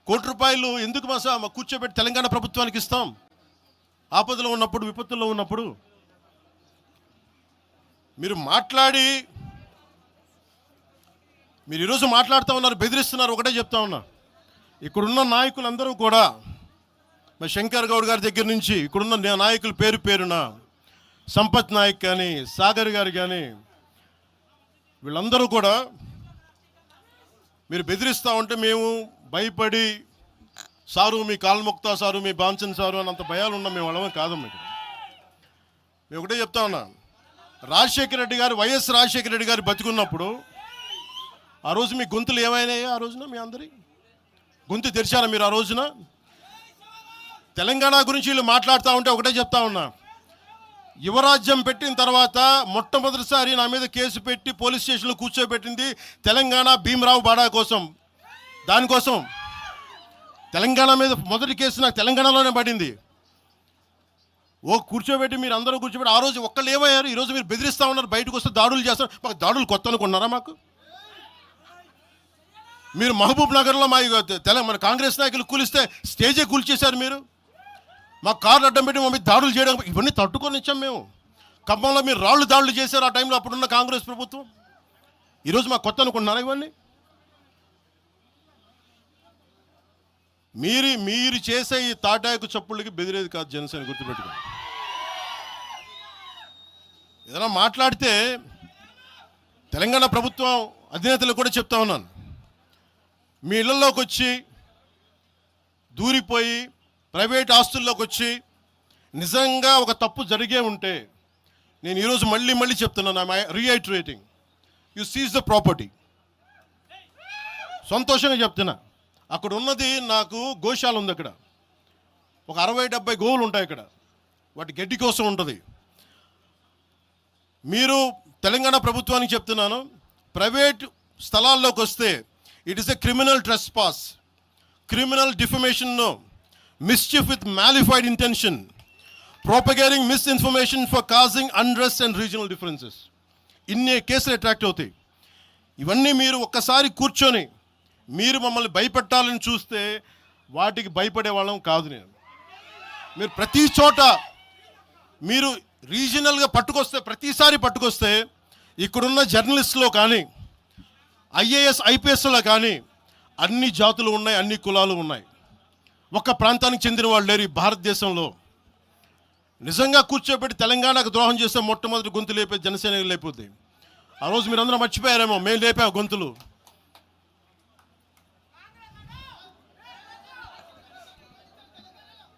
₹1 ఎందుకు మా కూర్చోబెట్టి తెలంగాణ ప్రభుత్వానికి ఇస్తాం? ఆపదలో ఉన్నప్పుడు, విపత్తుల్లో ఉన్నప్పుడు మీరు ఈరోజు మాట్లాడుతూ ఉన్నారు, బెదిరిస్తున్నారు. ఒకటే చెప్తా ఉన్నా, ఇక్కడున్న నాయకులందరూ కూడా, మరి శంకర్ గౌడ్ గారి దగ్గర నుంచి ఇక్కడున్న నాయకులు పేరు పేరున, సంపత్ నాయక్ కానీ, సాగర్ గారు కానీ, వీళ్ళందరూ కూడా మీరు బెదిరిస్తూ ఉంటే మేము భయపడి, సారు మీ కాల్ముక్తా సారు, మీ బాంచన్ సారు అన్నంత భయాలు ఉన్నాం. మేము వాళ్ళమే కాదమ్మా. ఇక్కడ మేము ఒకటే చెప్తా ఉన్నా, రాజశేఖర రెడ్డి గారు, వైఎస్ రాజశేఖర రెడ్డి గారు బతికున్నప్పుడు ఆ రోజు మీ గొంతులు ఏమైనాయి? ఆ రోజున మీ అందరి గొంతు తెరిచారా మీరు? ఆ రోజున తెలంగాణ గురించి వీళ్ళు మాట్లాడుతూ ఉంటే ఒకటే చెప్తా ఉన్నా, యువరాజ్యం పెట్టిన తర్వాత మొట్టమొదటిసారి నా మీద కేసు పెట్టి పోలీస్ స్టేషన్లో కూర్చోబెట్టింది తెలంగాణ భీమరావు బాడా కోసం. దానికోసం తెలంగాణ మీద మొదటి కేసు నాకు తెలంగాణలోనే పడింది. కూర్చోబెట్టి మీరు అందరూ కూర్చోబెట్టి ఆ రోజు ఒక్కళ్ళు ఏమయ్యారు? ఈరోజు మీరు బెదిరిస్తూ ఉన్నారు, బయటకు వస్తే దాడులు చేస్తారు. మాకు దాడులు కొత్త అనుకున్నారా? మాకు మీరు మహబూబ్ నగర్లో మన కాంగ్రెస్ నాయకులు కూలిస్తే స్టేజే కూల్చేశారు. మీరు మా కార్లు అడ్డం పెట్టి మా మీద దాడులు చేయడం, ఇవన్నీ తట్టుకొని ఇచ్చాం మేము. ఖమ్మంలో మీరు దాడులు చేశారు ఆ టైంలో, అప్పుడున్న కాంగ్రెస్ ప్రభుత్వం. ఈరోజు మాకు కొత్త అనుకుంటున్నారా ఇవన్నీ? మీరు చేసే ఈ తాటాకు చప్పుళ్ళకి బెదిరేది కాదు జనసేన, గుర్తుపెట్టుకోండి. ఏదైనా మాట్లాడితే తెలంగాణ ప్రభుత్వం అధినేతలకు కూడా చెప్తా ఉన్నాను, మీ ఇళ్లలోకి వచ్చి దూరిపోయి ప్రైవేట్ ఆస్తుల్లోకి వచ్చి నిజంగా ఒక తప్పు జరిగే ఉంటే, నేను ఈరోజు మళ్ళీ చెప్తున్నాను, రీఐటరేటింగ్, యు సీజ్ ద ప్రాపర్టీ. సంతోషంగా చెప్తున్నా. అక్కడ ఉన్నది నాకు గోశాల ఉంది. అక్కడ ఒక 60-70 గోవులు ఉంటాయి. అక్కడ వాటి గడ్డి కోసం ఉంటుంది. మీరు తెలంగాణ ప్రభుత్వానికి చెప్తున్నాను, ప్రైవేట్ స్థలాల్లోకి వస్తే it is a criminal trespass, criminal defamation, mischief with mala fide intention, propagating misinformation for causing unrest and regional differences. ఇన్ని కేసులు అట్రాక్ట్ అవుతాయి. ఇవన్నీ మీరు ఒక్కసారి కూర్చొని మీరు మమ్మల్ని భయపెట్టాలని చూస్తే వాటికి భయపడే వాళ్ళం కాదు. మీరు ప్రతి చోట మీరు రీజనల్గా ప్రతిసారి పట్టుకొస్తే ఇక్కడున్న జర్నలిస్టులో కానీ, ఐఏఎస్ ఐపీఎస్లో కానీ అన్ని జాతులు ఉన్నాయి, అన్ని కులాలు ఉన్నాయి. ఒక్క ప్రాంతానికి చెందిన వాళ్ళు లేరు ఈ భారతదేశంలో. నిజంగా కూర్చోబెట్టి తెలంగాణకు ద్రోహం చేస్తే మొట్టమొదటి గొంతు లేపే జనసేన లేకపోతే, ఆ రోజు మీరందరూ మర్చిపోయారేమో, మేము లేపాం గొంతులు.